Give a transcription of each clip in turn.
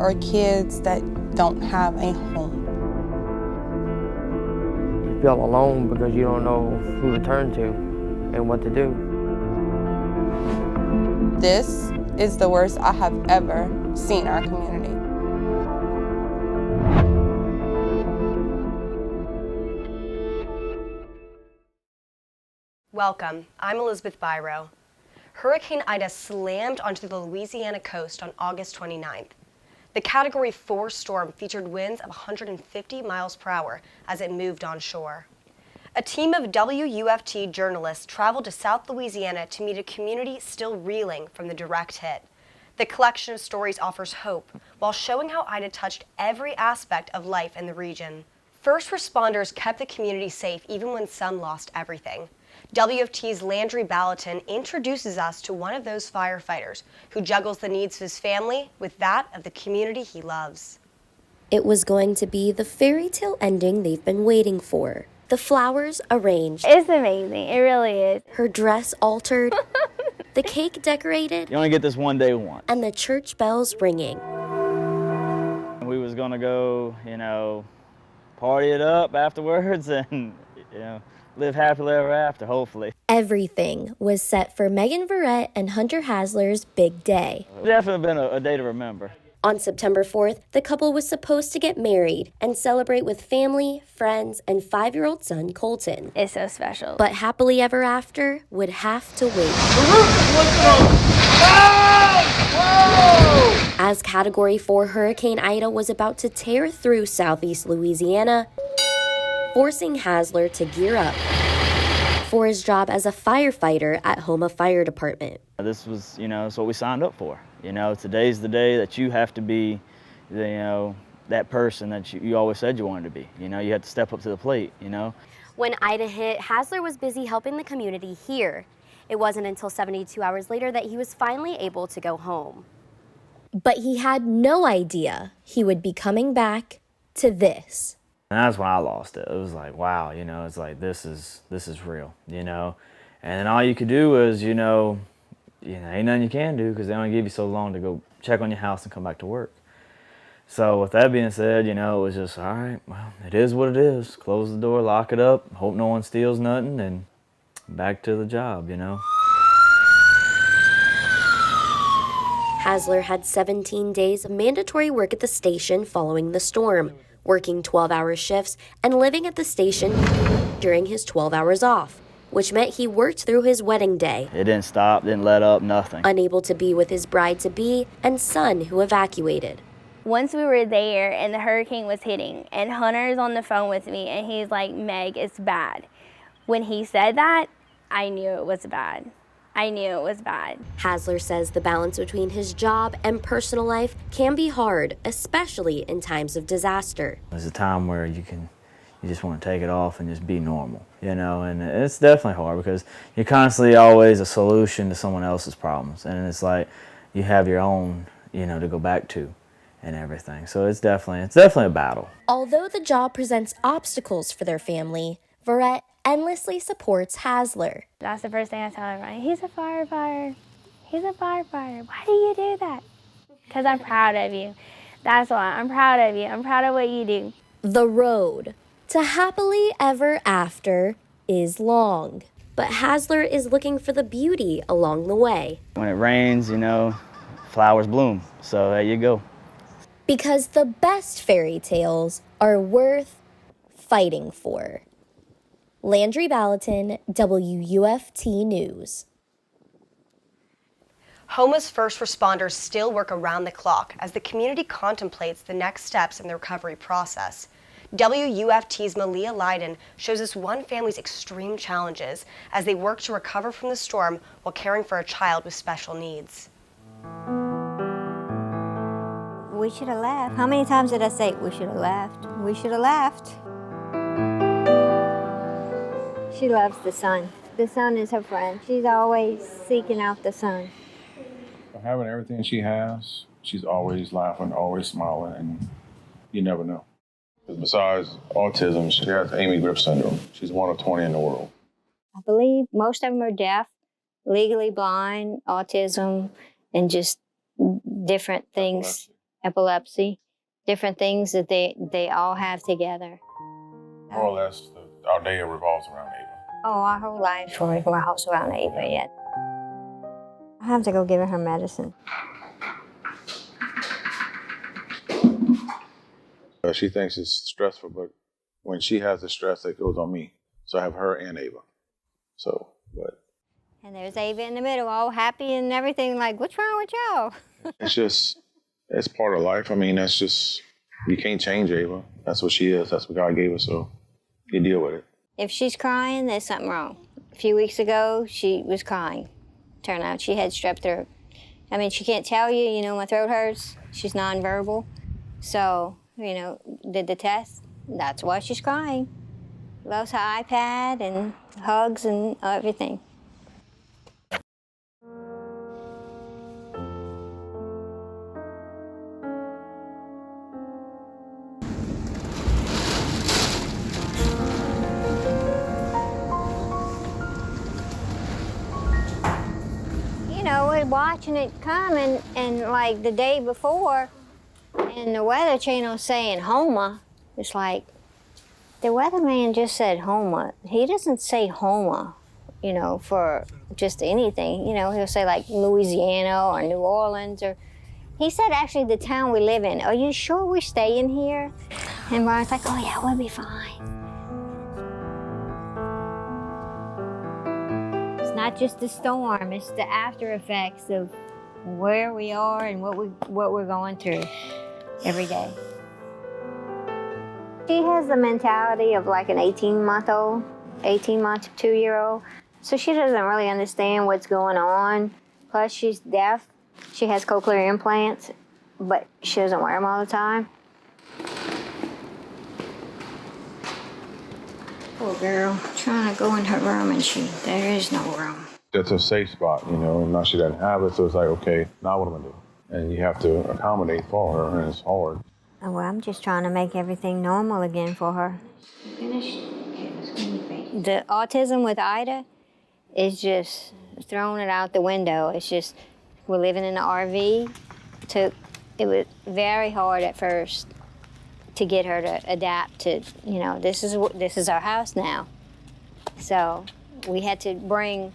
are kids that don't have a home. You feel alone because you don't know who to turn to and what to do. This is the worst I have ever seen our community. Welcome, I'm Elizabeth Biro. Hurricane Ida slammed onto the Louisiana coast on August 29th. The Category 4 storm featured winds of 150 miles per hour as it moved onshore. A team of WUFT journalists traveled to South Louisiana to meet a community still reeling from the direct hit. The collection of stories offers hope while showing how Ida touched every aspect of life in the region. First responders kept the community safe even when some lost everything. WFT's Landry Ballatin introduces us to one of those firefighters who juggles the needs of his family with that of the community he loves. It was going to be the fairy tale ending they've been waiting for. The flowers arranged. It's amazing. It really is. Her dress altered. The cake decorated. You only get this one day once. And the church bells ringing. We was gonna go, party it up afterwards and, live happily ever after, hopefully. Everything was set for Megan Verrett and Hunter Hasler's big day. Definitely been a day to remember. On September 4th, the couple was supposed to get married and celebrate with family, friends, and 5-year-old son Colton. It's so special. But happily ever after would have to wait. As Category 4 Hurricane Ida was about to tear through southeast Louisiana, forcing Hasler to gear up for his job as a firefighter at Houma Fire Department. This was, it's what we signed up for. Today's the day that you have to be, that person that you always said you wanted to be. You have to step up to the plate, When Ida hit, Hasler was busy helping the community here. It wasn't until 72 hours later that he was finally able to go home. But he had no idea he would be coming back to this. And that's when I lost it. It was like, wow, it's like, this is real, And then all you could do is, ain't nothing you can do because they only give you so long to go check on your house and come back to work. So with that being said, it was just, all right, well, it is what it is. Close the door, lock it up, hope no one steals nothing, and back to the job, Hasler had 17 days of mandatory work at the station following the storm, working 12-hour shifts and living at the station during his 12 hours off, which meant he worked through his wedding day. It didn't stop, didn't let up, nothing. Unable to be with his bride-to-be and son who evacuated. Once we were there and the hurricane was hitting and Hunter's on the phone with me and he's like, Meg, it's bad. When he said that, I knew it was bad. I knew it was bad. Hasler says the balance between his job and personal life can be hard, especially in times of disaster. There's a time where you just want to take it off and just be normal, and it's definitely hard because you're constantly always a solution to someone else's problems. And it's like you have your own, to go back to and everything. So it's definitely a battle. Although the job presents obstacles for their family, Verrett endlessly supports Hasler. That's the first thing I tell everybody. He's a firefighter. He's a firefighter. Why do you do that? Because I'm proud of you. That's why. I'm proud of you. I'm proud of what you do. The road to happily ever after is long, but Hasler is looking for the beauty along the way. When it rains, flowers bloom. So there you go. Because the best fairy tales are worth fighting for. Landry Ballatin, WUFT News. Houma's first responders still work around the clock as the community contemplates the next steps in the recovery process. WUFT's Malia Leiden shows us one family's extreme challenges as they work to recover from the storm while caring for a child with special needs. We should have left. How many times did I say, we should have left? We should have left. She loves the sun. The sun is her friend. She's always seeking out the sun. Having everything she has, she's always laughing, always smiling, and you never know. Besides autism, she has Amy Grip syndrome. She's one of 20 in the world. I believe most of them are deaf, legally blind, autism, and just different things. epilepsy, different things that they all have together. More or less, our day revolves around Ava. Oh, our whole life revolves around Ava, yeah. I have to go give her medicine. She thinks it's stressful, but when she has the stress, it goes on me. So I have her and Ava. So, but. And there's Ava in the middle, all happy and everything, like, what's wrong with y'all? It's part of life. I mean, that's just, you can't change Ava. That's what she is. That's what God gave her, so you deal with it. If she's crying, there's something wrong. A few weeks ago, she was crying. Turned out she had strep throat. I mean, she can't tell you, my throat hurts. She's nonverbal. So, did the test. That's why she's crying. Loves her iPad and hugs and everything. We're watching it come and like the day before, and the Weather Channel saying Houma. It's like, the weatherman just said Houma. He doesn't say Houma, for just anything. He'll say like Louisiana or New Orleans, or he said actually the town we live in. Are you sure we're staying here? And Brian's like, oh yeah, we'll be fine. Not just the storm, it's the after effects of where we are and what we're going through every day. She has the mentality of like an 18-month, 2-year-old. So she doesn't really understand what's going on. Plus she's deaf. She has cochlear implants, but she doesn't wear them all the time. Poor girl, trying to go in her room and there is no room. That's a safe spot, and now she doesn't have it, so it's like, okay, now what am I doing? And you have to accommodate for her, and it's hard. Well, I'm just trying to make everything normal again for her. The autism with Ida is just throwing it out the window. It's just, we're living in an RV. It was very hard at first to get her to adapt to, this is our house now. So we had to bring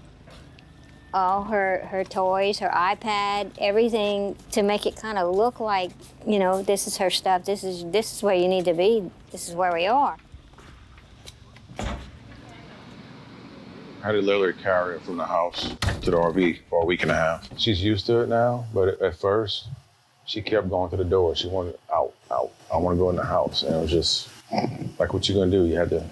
all her toys, her iPad, everything to make it kind of look like, this is her stuff. This is where you need to be. This is where we are. I had to literally carry her from the house to the RV for a week and a half. She's used to it now, but at first, she kept going to the door. She wanted out. I want to go in the house. And it was just like, what you gonna do? You had to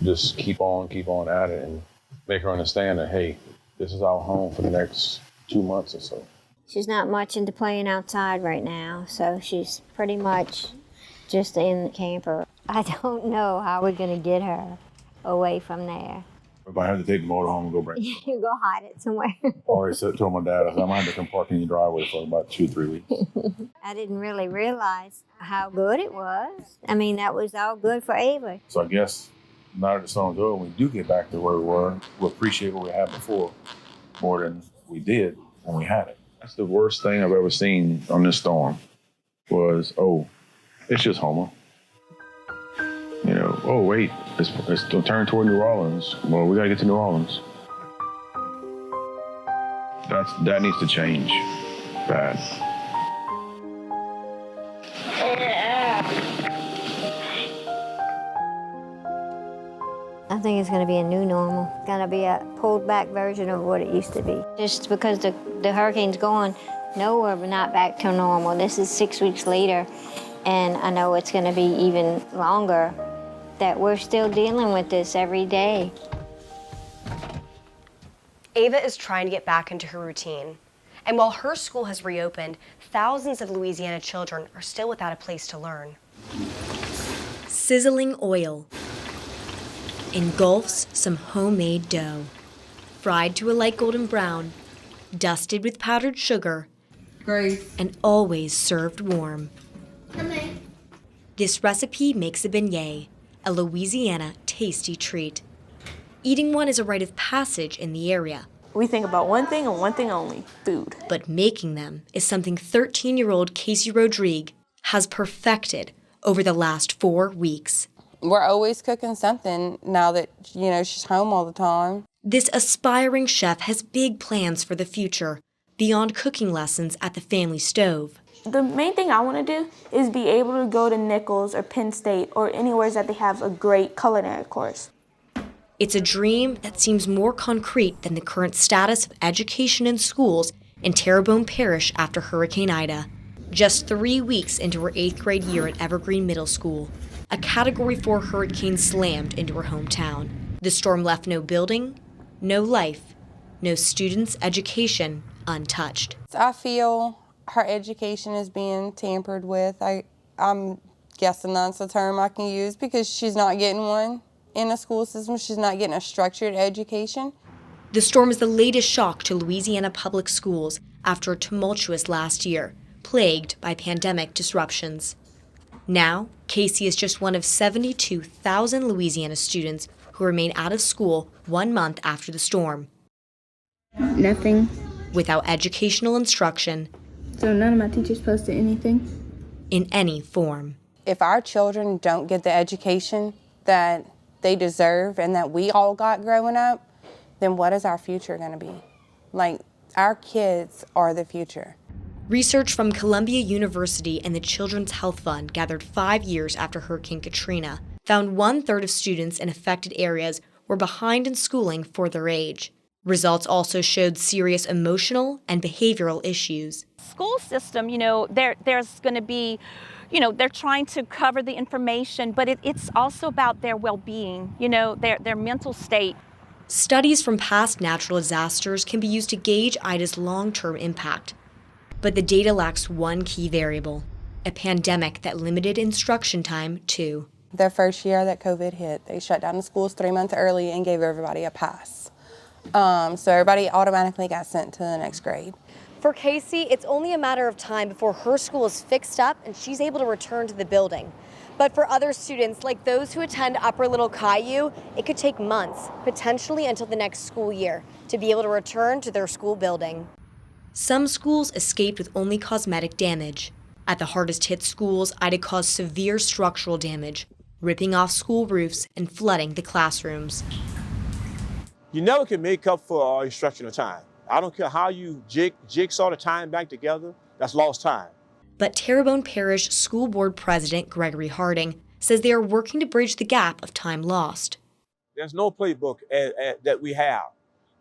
just keep on at it and make her understand that, hey, this is our home for the next 2 months or so. She's not much into playing outside right now, so she's pretty much just in the camper. I don't know how we're gonna get her away from there. If I have to take the motor home and go bring it. You go hide it somewhere. I already told my dad, I said, I'm going to have to come park in your driveway for about 2-3 weeks. I didn't really realize how good it was. I mean, that was all good for Ava. So I guess now that the storm's over, when we do get back to where we were, we'll appreciate what we had before more than we did when we had it. That's the worst thing I've ever seen on this storm was, it's just Houma. Oh, wait, it's turn toward New Orleans. Well, we got to get to New Orleans. That needs to change. Bad. I think it's going to be a new normal. It's going to be a pulled back version of what it used to be. Just because the hurricane's going nowhere but not back to normal. This is 6 weeks later, and I know it's going to be even longer. That we're still dealing with this every day. Ava is trying to get back into her routine. And while her school has reopened, thousands of Louisiana children are still without a place to learn. Sizzling oil engulfs some homemade dough, fried to a light golden brown, dusted with powdered sugar, and always served warm. This recipe makes a beignet, a Louisiana tasty treat. Eating one is a rite of passage in the area. We think about one thing and one thing only, food. But making them is something 13-year-old Casey Rodrigue has perfected over the last 4 weeks. We're always cooking something now that, she's home all the time. This aspiring chef has big plans for the future, beyond cooking lessons at the family stove. The main thing I want to do is be able to go to Nichols or Penn State or anywhere that they have a great culinary course. It's a dream that seems more concrete than the current status of education in schools in Terrebonne Parish after Hurricane Ida. Just 3 weeks into her 8th grade year at Evergreen Middle School, a Category 4 hurricane slammed into her hometown. The storm left no building, no life, no students' education untouched. I feel her education is being tampered with. I'm guessing that's a term I can use because she's not getting one in a school system. She's not getting a structured education. The storm is the latest shock to Louisiana public schools after a tumultuous last year, plagued by pandemic disruptions. Now, Casey is just one of 72,000 Louisiana students who remain out of school 1 month after the storm. Nothing. Without educational instruction. So none of my teachers posted anything? In any form. If our children don't get the education that they deserve and that we all got growing up, then what is our future going to be? Our kids are the future. Research from Columbia University and the Children's Health Fund gathered 5 years after Hurricane Katrina found 1/3 of students in affected areas were behind in schooling for their age. Results also showed serious emotional and behavioral issues. School system, there's going to be, they're trying to cover the information, but it's also about their well-being, their mental state. Studies from past natural disasters can be used to gauge Ida's long-term impact. But the data lacks one key variable, a pandemic that limited instruction time too. The first year that COVID hit, they shut down the schools 3 months early and gave everybody a pass. So everybody automatically got sent to the next grade. For Casey, it's only a matter of time before her school is fixed up and she's able to return to the building. But for other students, like those who attend Upper Little Caillou, it could take months, potentially until the next school year, to be able to return to their school building. Some schools escaped with only cosmetic damage. At the hardest hit schools, Ida caused severe structural damage, ripping off school roofs and flooding the classrooms. You never can make up for instructional time. I don't care how you jigsaw the time back together, that's lost time. But Terrebonne Parish School Board President Gregory Harding says they are working to bridge the gap of time lost. There's no playbook that we have.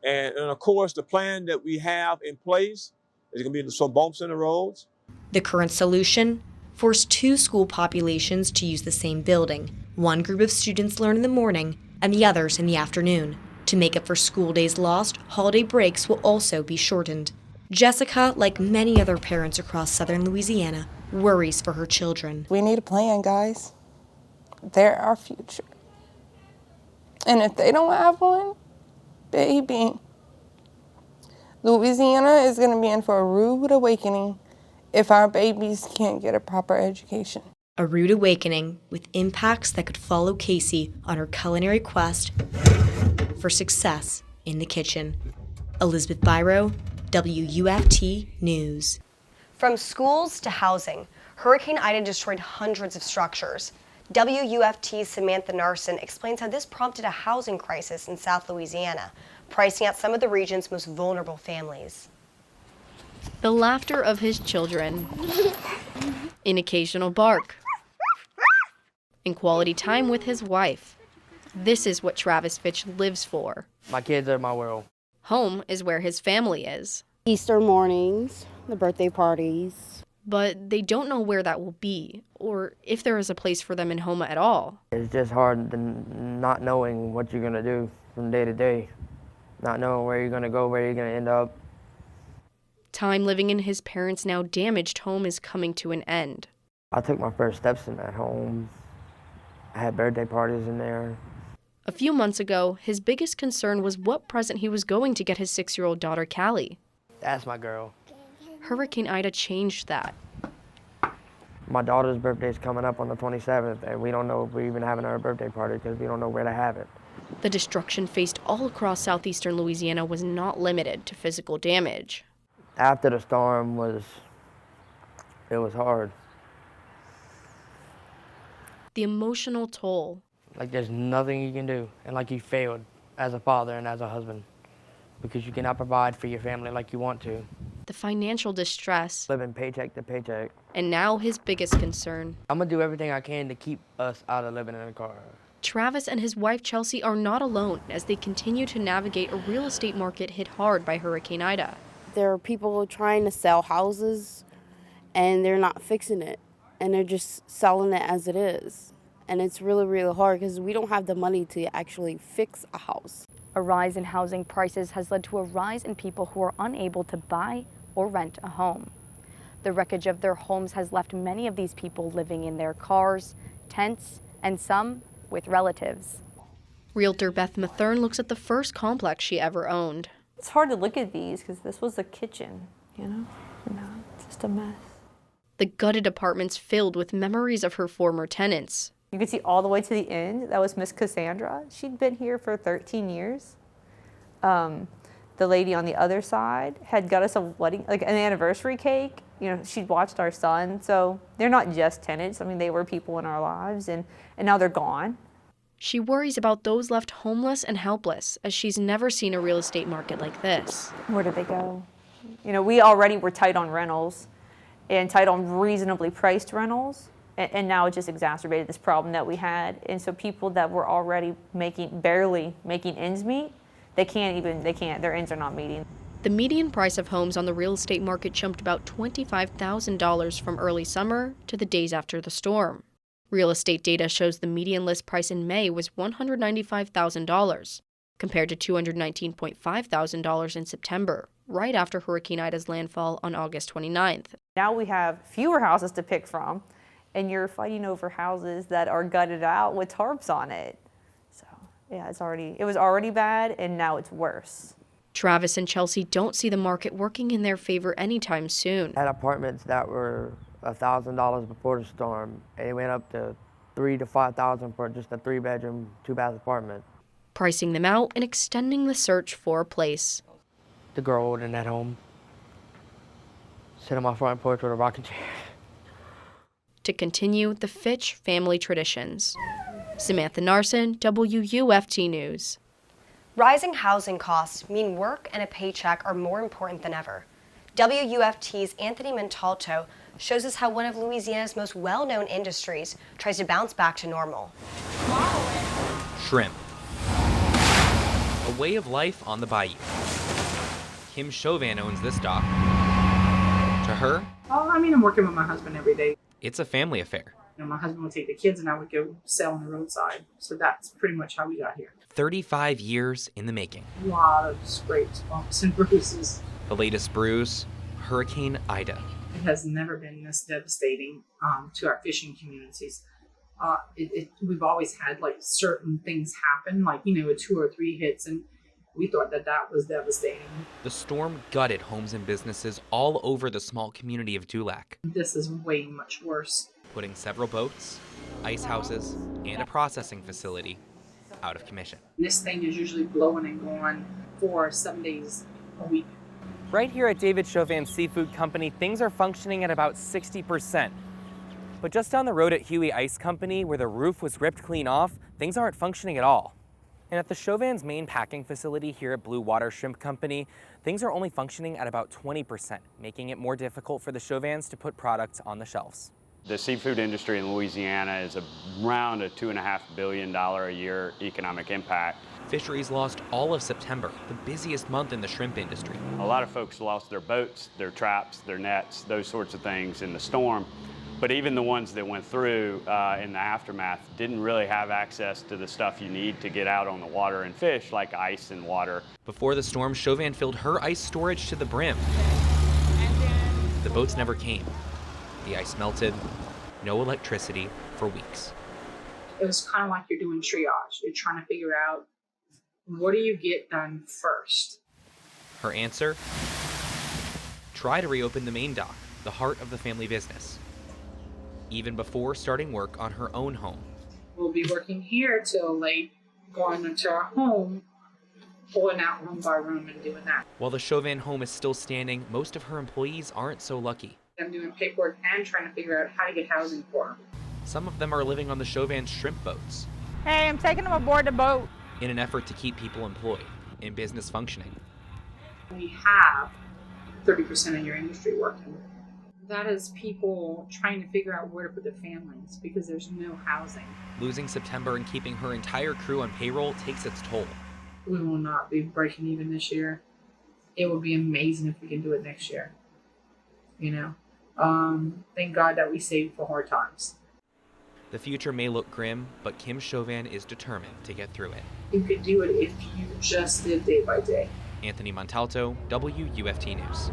And of course, the plan that we have in place is going to be some bumps in the roads. The current solution? Force 2 school populations to use the same building. One group of students learn in the morning and the others in the afternoon. To make up for school days lost, holiday breaks will also be shortened. Jessica, like many other parents across southern Louisiana, worries for her children. We need a plan, guys. They're our future. And if they don't have one, baby, Louisiana is going to be in for a rude awakening if our babies can't get a proper education. A rude awakening with impacts that could follow Casey on her culinary quest for success in the kitchen. Elizabeth Biro, WUFT News. From schools to housing, Hurricane Ida destroyed hundreds of structures. WUFT's Samantha Narson explains how this prompted a housing crisis in South Louisiana, pricing out some of the region's most vulnerable families. The laughter of his children, an occasional bark, and quality time with his wife. This is what Travis Fitch lives for. My kids are my world. Home is where his family is. Easter mornings, the birthday parties. But they don't know where that will be, or if there is a place for them in Houma at all. It's just hard not knowing what you're going to do from day to day. Not knowing where you're going to go, where you're going to end up. Time living in his parents' now damaged home is coming to an end. I took my first steps in that home. I had birthday parties in there. A few months ago, his biggest concern was what present he was going to get his 6-year-old daughter, Callie. That's my girl. Hurricane Ida changed that. My daughter's birthday is coming up on the 27th, and we don't know if we're even having our birthday party because we don't know where to have it. The destruction faced all across southeastern Louisiana was not limited to physical damage. After the storm it was hard. the emotional toll. Like there's nothing you can do, and like you failed as a father and as a husband because you cannot provide for your family like you want to. The financial distress, Living paycheck to paycheck. and now his biggest concern. I'm gonna do everything I can to keep us out of living in a car. Travis and his wife Chelsea are not alone as they continue to navigate a real estate market hit hard by Hurricane Ida. There are people trying to sell houses and they're not fixing it. And they're just selling it as it is. And it's really, really hard because we don't have the money to actually fix a house. A rise in housing prices has led to a rise in people who are unable to buy or rent a home. The wreckage of their homes has left many of these people living in their cars, tents, and some with relatives. Realtor Beth Mathern looks at the first complex she ever owned. It's hard to look at these because this was a kitchen, you know? No, it's just a mess. The gutted apartments filled with memories of her former tenants. You could see all the way to the end. That was Miss Cassandra. She'd been here for 13 years. The lady on the other side had got us a wedding, like an anniversary cake. You know, she'd watched our son. So they're not just tenants. I mean, they were people in our lives, and now they're gone. She worries about those left homeless and helpless, as she's never seen a real estate market like this. Where did they go? You know, we already were tight on rentals and tight on reasonably priced rentals. And now it just exacerbated this problem that we had. And so people that were already barely making ends meet, they can't, their ends are not meeting. The median price of homes on the real estate market jumped about $25,000 from early summer to the days after the storm. Real estate data shows the median list price in May was $195,000, compared to $219,500 in September, right after Hurricane Ida's landfall on August 29th. Now we have fewer houses to pick from, and you're fighting over houses that are gutted out with tarps on it. So yeah, it was already bad, and now it's worse. Travis and Chelsea don't see the market working in their favor anytime soon. I had apartments that were $1,000 before the storm, and it went up to $3,000 to $5,000 for just a 3-bedroom, 2-bath apartment. Pricing them out and extending the search for a place. The girl in that home, sit on my front porch with a rocking chair. To continue the Fitch family traditions. Samantha Narson, WUFT News. Rising housing costs mean work and a paycheck are more important than ever. WUFT's Anthony Montalto shows us how one of Louisiana's most well-known industries tries to bounce back to normal. Shrimp. A way of life on the bayou. Kim Chauvin owns this dock. To her, I'm working with my husband every day. it's a family affair. My husband would take the kids and I would go sell on the roadside. So that's pretty much how we got here. 35 years in the making. A lot of scrapes, bumps, and bruises. The latest bruise, Hurricane Ida. It has never been this devastating to our fishing communities. We've always had certain things happen, 2 or 3 hits, and we thought that was devastating. The storm gutted homes and businesses all over the small community of Dulac. This is way much worse. Putting several boats, ice houses, and a processing facility out of commission. This thing is usually blowing and going for 7 days a week. Right here at David Chauvin's Seafood Company, things are functioning at about 60%. But just down the road at Huey Ice Company, where the roof was ripped clean off, things aren't functioning at all. And at the Chauvin's main packing facility here at Blue Water Shrimp Company, things are only functioning at about 20%, making it more difficult for the Chauvins to put products on the shelves. The seafood industry in Louisiana is around a $2.5 billion a year economic impact. Fisheries lost all of September, the busiest month in the shrimp industry. A lot of folks lost their boats, their traps, their nets, those sorts of things in the storm. But even the ones that went through in the aftermath didn't really have access to the stuff you need to get out on the water and fish, like ice and water. Before the storm, Chauvin filled her ice storage to the brim. The boats never came. The ice melted, no electricity for weeks. It was kind of like you're doing triage. You're trying to figure out, what do you get done first? Her answer? Try to reopen the main dock, the heart of the family business, even before starting work on her own home. We'll be working here till late, going into our home, pulling out room by room and doing that. While the Chauvin home is still standing, most of her employees aren't so lucky. I'm doing paperwork and trying to figure out how to get housing for them. Some of them are living on the Chauvin's shrimp boats. Hey, I'm taking them aboard the boat. In an effort to keep people employed and business functioning. We have 30% of your industry working. That is people trying to figure out where to put their families because there's no housing. Losing September and keeping her entire crew on payroll takes its toll. We will not be breaking even this year. It would be amazing if we can do it next year. Thank God that we saved for hard times. The future may look grim, but Kim Chauvin is determined to get through it. You could do it if you just live day by day. Anthony Montalto, WUFT News.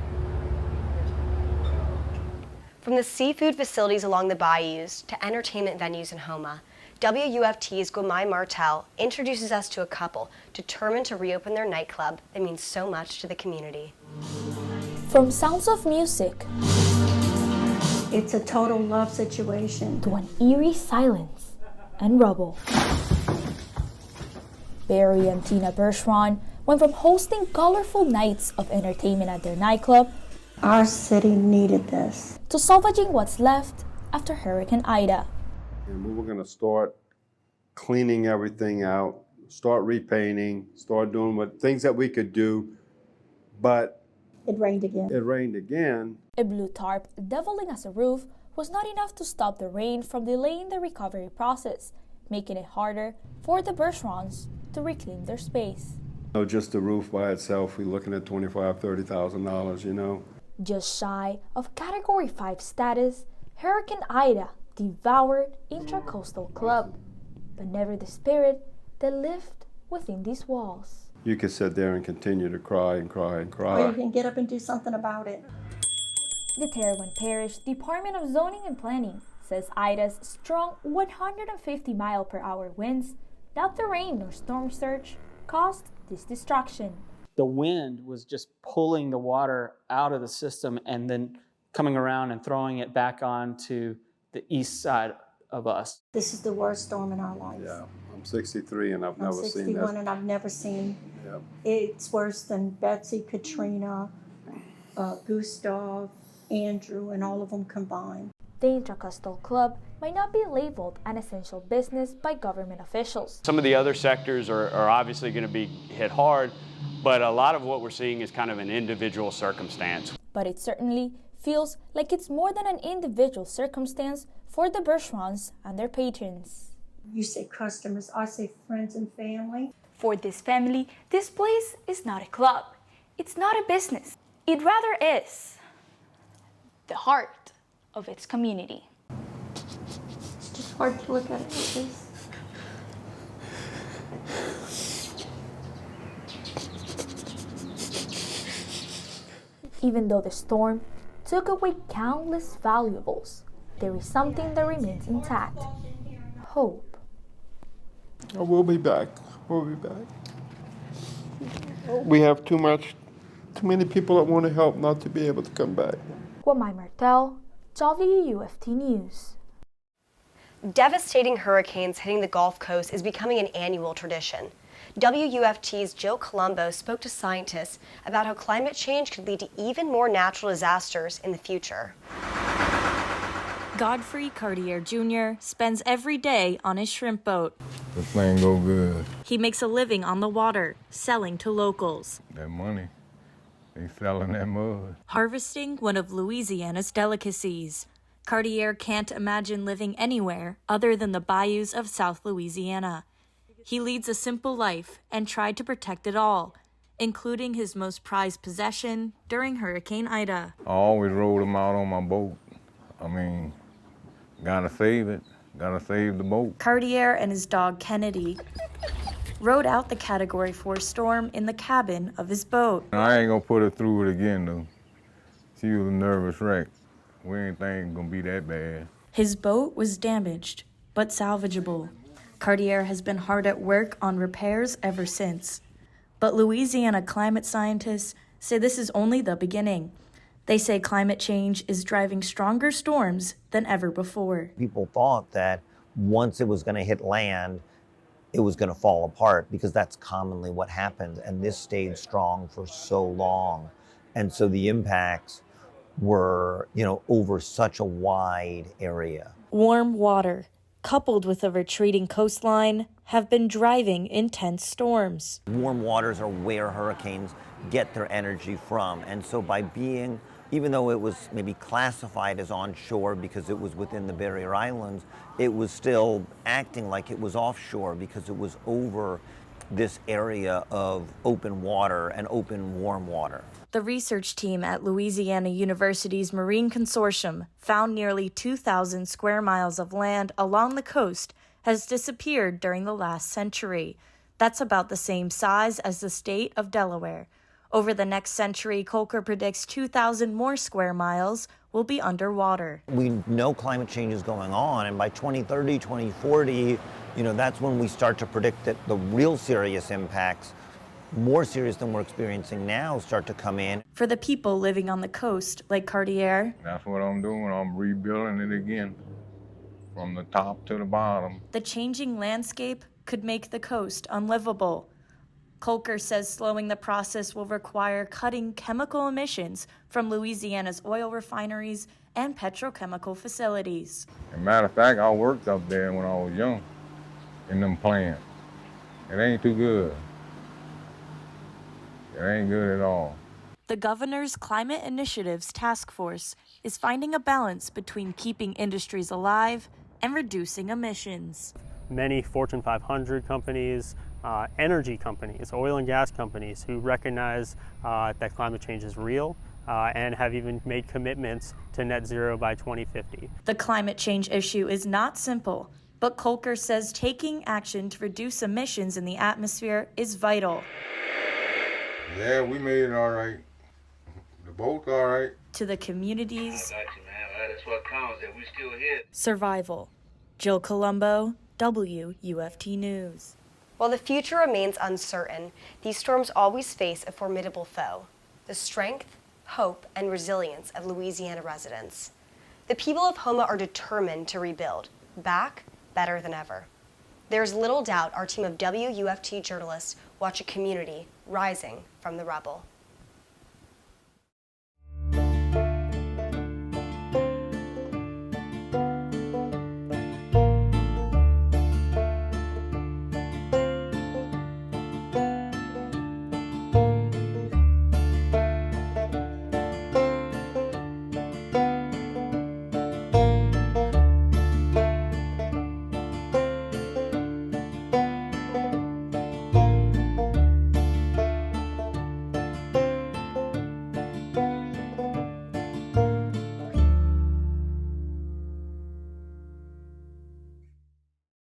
From the seafood facilities along the bayous to entertainment venues in Houma, WUFT's Gomai Martel introduces us to a couple determined to reopen their nightclub that means so much to the community. From sounds of music, it's a total love situation, to an eerie silence and rubble. Barry and Tina Bergeron went from hosting colorful nights of entertainment at their nightclub, our city needed this, to salvaging what's left after Hurricane Ida. And we were going to start cleaning everything out, start repainting, start doing things that we could do, but it rained again. A blue tarp doubling as a roof was not enough to stop the rain from delaying the recovery process, making it harder for the Bergerons to reclaim their space. Just the roof by itself, we're looking at $25,000, $30,000, Just shy of Category 5 status, Hurricane Ida devoured Intracoastal Club, but never the spirit that lived within these walls. You could sit there and continue to cry and cry and cry. Or you can get up and do something about it. The Terrebonne Parish Department of Zoning and Planning says Ida's strong 150-mile-per-hour winds, not the rain nor storm surge, caused this destruction. The wind was just pulling the water out of the system and then coming around and throwing it back onto the east side of us. This is the worst storm in our lives. Yeah, I'm 63 and I've never seen that. I'm 61 and I've never seen. It's worse than Betsy, Katrina, Gustav, Andrew, and all of them combined. The Intracoastal Club might not be labeled an essential business by government officials. Some of the other sectors are obviously going to be hit hard, but a lot of what we're seeing is kind of an individual circumstance. But it certainly feels like it's more than an individual circumstance for the Bergerons and their patrons. You say customers, I say friends and family. For this family, this place is not a club. It's not a business. It rather is the heart of its community. It's just hard to look at it like this. Even though the storm took away countless valuables, there is something that remains intact: hope. We'll be back. We'll be back. We have too many people that want to help not to be able to come back. Gomai Martel, WUFT News. Devastating hurricanes hitting the Gulf Coast is becoming an annual tradition. WUFT's Jill Colombo spoke to scientists about how climate change could lead to even more natural disasters in the future. Godfrey Cartier Jr. spends every day on his shrimp boat. This thing go good. He makes a living on the water, selling to locals. That money, they selling that mud. Harvesting one of Louisiana's delicacies. Cartier can't imagine living anywhere other than the bayous of South Louisiana. He leads a simple life and tried to protect it all, including his most prized possession during Hurricane Ida. I always rode them out on my boat. Gotta save it. Gotta save the boat. Cartier and his dog Kennedy rode out the Category 4 storm in the cabin of his boat. I ain't gonna put her through it again, though. She was a nervous wreck. We ain't think it gonna be that bad. His boat was damaged, but salvageable. Cartier has been hard at work on repairs ever since. But Louisiana climate scientists say this is only the beginning. They say climate change is driving stronger storms than ever before. People thought that once it was going to hit land, it was going to fall apart because that's commonly what happens. And this stayed strong for so long. And so the impacts were, over such a wide area. Warm water, coupled with a retreating coastline, have been driving intense storms. Warm waters are where hurricanes get their energy from. And so by being, even though it was maybe classified as onshore because it was within the barrier islands, it was still acting like it was offshore because it was over this area of open water and open warm water. The research team at Louisiana University's Marine Consortium found nearly 2,000 square miles of land along the coast has disappeared during the last century. That's about the same size as the state of Delaware. Over the next century, Kolker predicts 2,000 more square miles will be underwater. We know climate change is going on, and by 2030, 2040, that's when we start to predict that the real serious impacts, more serious than we're experiencing now, start to come in. For the people living on the coast, like Cartier, That's what I'm doing. I'm rebuilding it again from the top to the bottom. the changing landscape could make the coast unlivable. Kolker says slowing the process will require cutting chemical emissions from Louisiana's oil refineries and petrochemical facilities. As a matter of fact, I worked up there when I was young in them plants. It ain't too good. It ain't good at all. The governor's Climate Initiatives Task Force is finding a balance between keeping industries alive and reducing emissions. Many Fortune 500 companies, energy companies, oil and gas companies who recognize that climate change is real and have even made commitments to net zero by 2050. The climate change issue is not simple, but Kolker says taking action to reduce emissions in the atmosphere is vital. Yeah, we made it all right. The boat all right. To the communities. I got you, man. That's what counts, that we still here. Survival. Jill Colombo, WUFT News. While the future remains uncertain, these storms always face a formidable foe: the strength, hope, and resilience of Louisiana residents. The people of Houma are determined to rebuild, back better than ever. There's little doubt our team of WUFT journalists watch a community rising from the rubble.